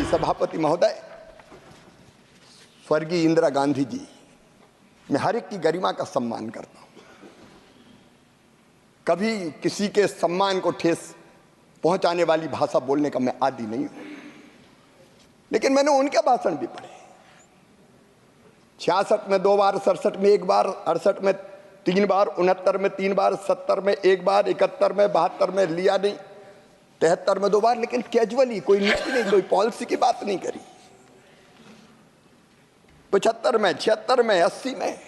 सभापति महोदय, स्वर्गीय इंदिरा गांधी जी, मैं हर एक की गरिमा का सम्मान करता हूं। कभी किसी के सम्मान को ठेस पहुंचाने वाली भाषा बोलने का मैं आदी नहीं हूं, लेकिन मैंने उनके भाषण भी पढ़े। 66 में 2 बार, 67 में 1 बार, 68 में 3 बार, 69 में 3 बार, 70 में 1 बार, 71 में, 72 में लिया नहीं, 73 में 2 बार, लेकिन कैजुअली, कोई नीति नहीं, कोई पॉलिसी की बात नहीं करी। 75 में, 76 में, 80 में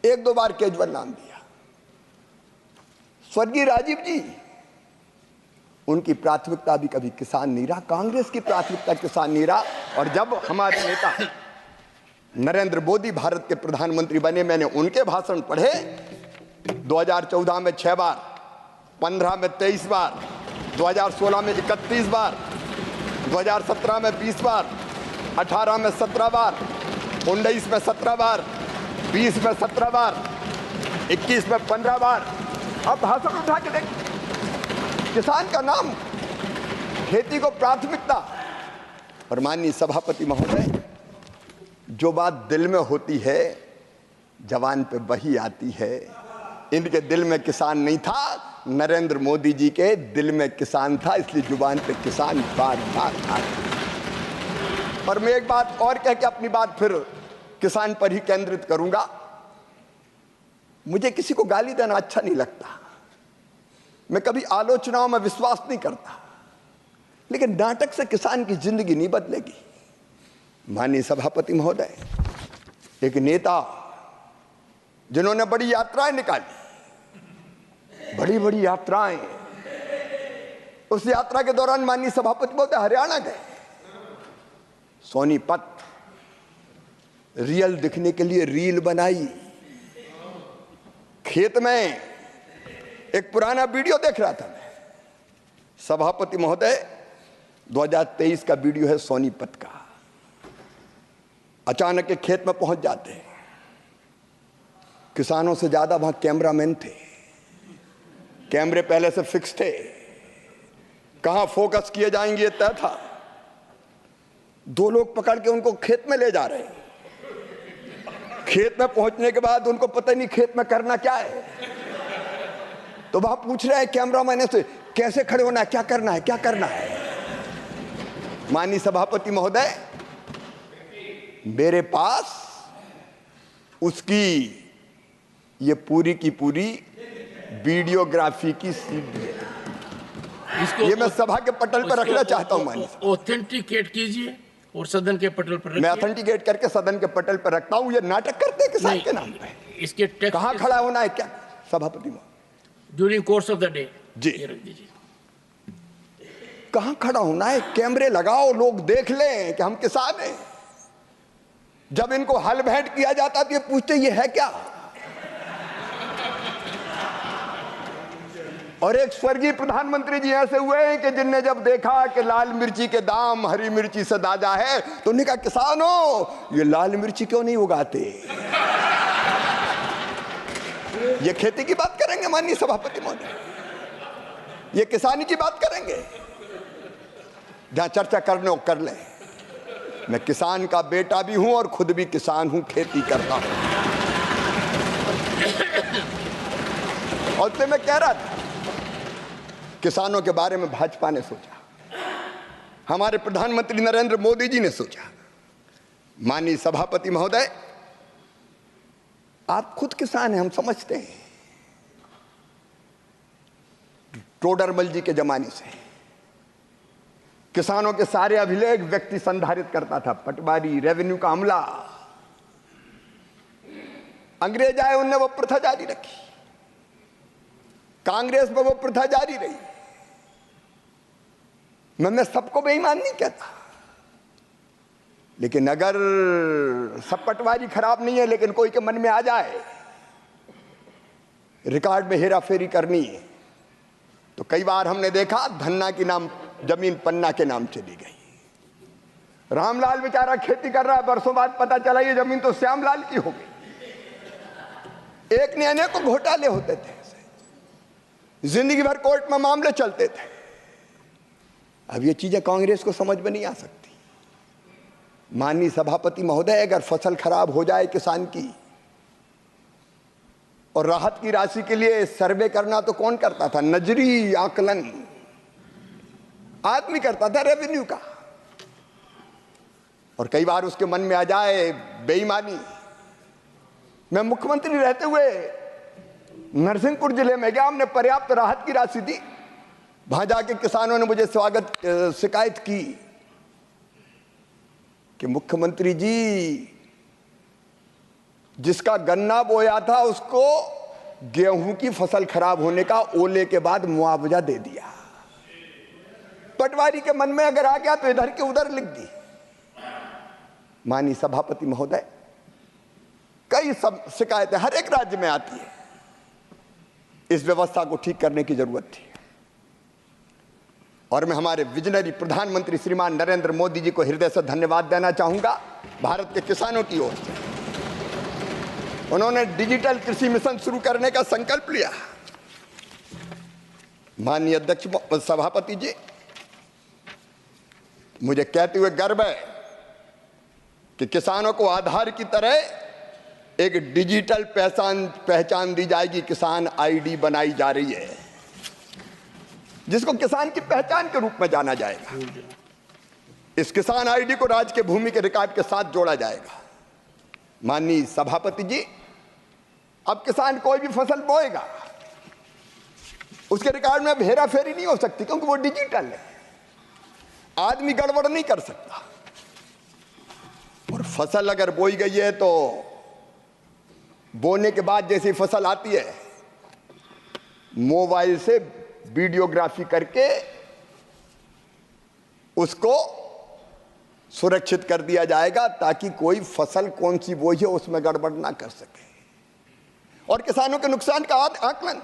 1-2 बार कैजुअल नाम दिया। स्वर्गीय राजीव जी, उनकी प्राथमिकता भी कभी किसान नहीं रहा, कांग्रेस की प्राथमिकता किसान नहीं रहा। और जब हमारे नेता नरेंद्र मोदी भारत के प्रधानमंत्री बने, मैंने उनके भाषण पढ़े। 2014 में 6 बार, 15 में 23 बार, 2016 में 31 बार, 2017 में 20 बार, 18 में 17 बार, 19 में 17 बार, 20 में 17 बार, 21 में 15 बार। अब भाषण उठा के देख, किसान का नाम, खेती को प्राथमिकता। और माननीय सभापति महोदय, जो बात दिल में होती है जवान पे वही आती है। इनके दिल में किसान नहीं था, नरेंद्र मोदी जी के दिल में किसान था, इसलिए जुबान पे किसान बार बार आ। और मैं एक बात और कह के अपनी बात फिर किसान पर ही केंद्रित करूंगा। मुझे किसी को गाली देना अच्छा नहीं लगता, मैं कभी आलोचनाओं में विश्वास नहीं करता, लेकिन नाटक से किसान की जिंदगी नहीं बदलेगी। माननीय सभापति महोदय, एक नेता जिन्होंने बड़ी यात्राएं निकाली, बड़ी बड़ी यात्राएं, उस यात्रा के दौरान माननीय सभापति महोदय हरियाणा गए, सोनीपत, रियल दिखने के लिए रील बनाई। खेत में एक पुराना वीडियो देख रहा था मैं, सभापति महोदय 2023 का वीडियो है सोनीपत का। अचानक के खेत में पहुंच जाते हैं, किसानों से ज्यादा वहां कैमरामैन थे, कैमरे पहले से फिक्स थे, कहां फोकस किए जाएंगे ये तय था। 2 लोग पकड़ के उनको खेत में ले जा रहे हैं। खेत में पहुंचने के बाद उनको पता नहीं खेत में करना क्या है, तो वहां पूछ रहे हैं कैमरामैन से, कैसे खड़े होना है, क्या करना है, क्या करना है। माननीय सभापति महोदय, मेरे पास उसकी ये पूरी की पूरी वीडियोग्राफी की सीडी है। इसको ये मैं सभा के पटल पर रखना चाहता हूं। माननीय ऑथेंटिकेट कीजिए और सदन के पटल पर रखिए। मैं ऑथेंटिकेट करके सदन के पटल पर रखता हूं। ये नाटक करते हैं किसान के नाम पे। इसके टेक्स्ट कहां खड़ा होना है, क्या सभापति महोदय, during course of the day जी कहां खड़ा होना है। कैमरे लगाओ, लोग देख लें कि हम किसान हैं। जब इनको हल भेंट किया जाता तो ये पूछते ये है क्या। और एक स्वर्गीय प्रधानमंत्री जी ऐसे हुए हैं कि जिनने जब देखा कि लाल मिर्ची के दाम हरी मिर्ची से दादा है, तो उन्होंने कहा किसानों ये लाल मिर्ची क्यों नहीं उगाते। ये खेती की बात करेंगे माननीय सभापति महोदय, ये किसानी की बात करेंगे। जहां चर्चा करने हो कर लें। मैं किसान का बेटा भी हूं और खुद भी किसान हूं, खेती करता हूं। और तो मैं कह रहा था, किसानों के बारे में भाजपा ने सोचा, हमारे प्रधानमंत्री नरेंद्र मोदी जी ने सोचा। माननीय सभापति महोदय, आप खुद किसान हैं, हम समझते हैं। टोडरमल जी के जमाने से किसानों के सारे अभिलेख व्यक्ति संधारित करता था, पटवारी, रेवेन्यू का अमला। अंग्रेज आए, उनने वो प्रथा जारी रखी, कांग्रेस में वो प्रथा जारी रही। मैं सबको बेईमान नहीं कहता, लेकिन अगर सब पटवारी खराब नहीं है, लेकिन कोई के मन में आ जाए रिकॉर्ड में हेरा फेरी करनी है, तो कई बार हमने देखा धन्ना की नाम जमीन पन्ना के नाम चली गई। रामलाल बेचारा खेती कर रहा है, बरसों बाद पता चला ये जमीन तो श्यामलाल की हो गई। एक ने अनेकों घोटाले होते थे, जिंदगी भर कोर्ट में मामले चलते थे। अब ये चीजें कांग्रेस को समझ में नहीं आ सकती। माननीय सभापति महोदय, अगर फसल खराब हो जाए किसान की और राहत की राशि के लिए सर्वे करना तो कौन करता था? नजरी आकलन आदमी करता था, रेवेन्यू का। और कई बार उसके मन में आ जाए बेईमानी। मैं मुख्यमंत्री रहते हुए नरसिंहपुर जिले में गया, हमने पर्याप्त राहत की राशि दी। वहां जाके किसानों ने मुझे शिकायत की कि मुख्यमंत्री जी, जिसका गन्ना बोया था उसको गेहूं की फसल खराब होने का ओले के बाद मुआवजा दे दिया। पटवारी के मन में अगर आ गया तो इधर के उधर लिख दी। माननीय सभापति महोदय, कई सब शिकायतें हर एक राज्य में आती है। इस व्यवस्था को ठीक करने की जरूरत थी और मैं हमारे विजनरी प्रधानमंत्री श्रीमान नरेंद्र मोदी जी को हृदय से धन्यवाद देना चाहूंगा। भारत के किसानों की ओर से उन्होंने डिजिटल कृषि मिशन शुरू करने का संकल्प लिया। माननीय अध्यक्ष सभापति जी, मुझे कहते हुए गर्व है कि किसानों को आधार की तरह एक डिजिटल पहचान दी जाएगी। किसान आईडी बनाई जा रही है, जिसको किसान की पहचान के रूप में जाना जाएगा। इस किसान आईडी को राज्य के भूमि के रिकॉर्ड के साथ जोड़ा जाएगा। माननीय सभापति जी, अब किसान कोई भी फसल बोएगा, उसके रिकॉर्ड में अब हेरा फेरी नहीं हो सकती, क्योंकि वो डिजिटल है। आदमी गड़बड़ नहीं कर सकता। और फसल अगर बोई गई है तो बोने के बाद जैसी फसल आती है, मोबाइल से वीडियोग्राफी करके उसको सुरक्षित कर दिया जाएगा, ताकि कोई फसल कौन सी बोई है उसमें गड़बड़ ना कर सके। और किसानों के नुकसान का आकलन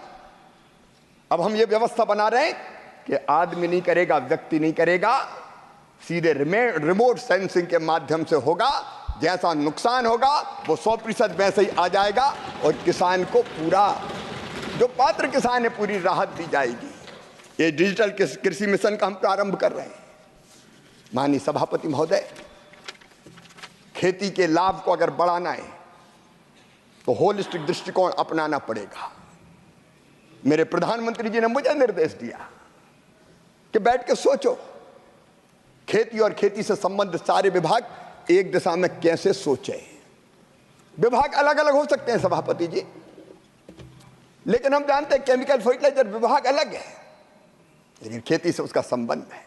अब हम ये व्यवस्था बना रहे हैं कि आदमी नहीं करेगा, व्यक्ति नहीं करेगा, सीधे रिमोट सेंसिंग के माध्यम से होगा। जैसा नुकसान होगा वो 100% वैसे ही आ जाएगा और किसान को पूरा, जो पात्र किसान है, पूरी राहत दी जाएगी। ये डिजिटल कृषि मिशन का हम प्रारंभ कर रहे हैं। माननीय सभापति महोदय, खेती के लाभ को अगर बढ़ाना है तो होलिस्टिक दृष्टिकोण अपनाना पड़ेगा। मेरे प्रधानमंत्री जी ने मुझे निर्देश दिया कि बैठ के सोचो, खेती और खेती से संबंधित सारे विभाग एक दिशा में कैसे सोचे। विभाग अलग अलग हो सकते हैं सभापति जी, लेकिन हम जानते हैं केमिकल फर्टिलाइजर विभाग अलग है, लेकिन खेती से उसका संबंध है।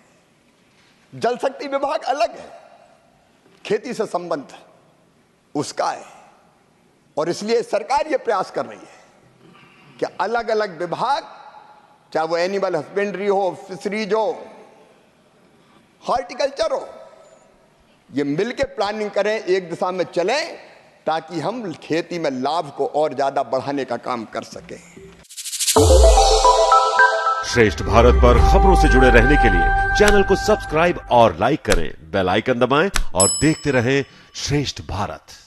जल शक्ति विभाग अलग है, खेती से संबंध उसका है। और इसलिए सरकार यह प्रयास कर रही है कि अलग अलग विभाग, चाहे वो एनिमल हस्बेंड्री हो, फिशरीज हो, हॉर्टिकल्चर हो, ये मिलके प्लानिंग करें, एक दिशा में चलें, ताकि हम खेती में लाभ को और ज्यादा बढ़ाने का काम कर सकें। श्रेष्ठ भारत पर खबरों से जुड़े रहने के लिए चैनल को सब्सक्राइब और लाइक करें, बेल आइकन दबाएं और देखते रहें श्रेष्ठ भारत।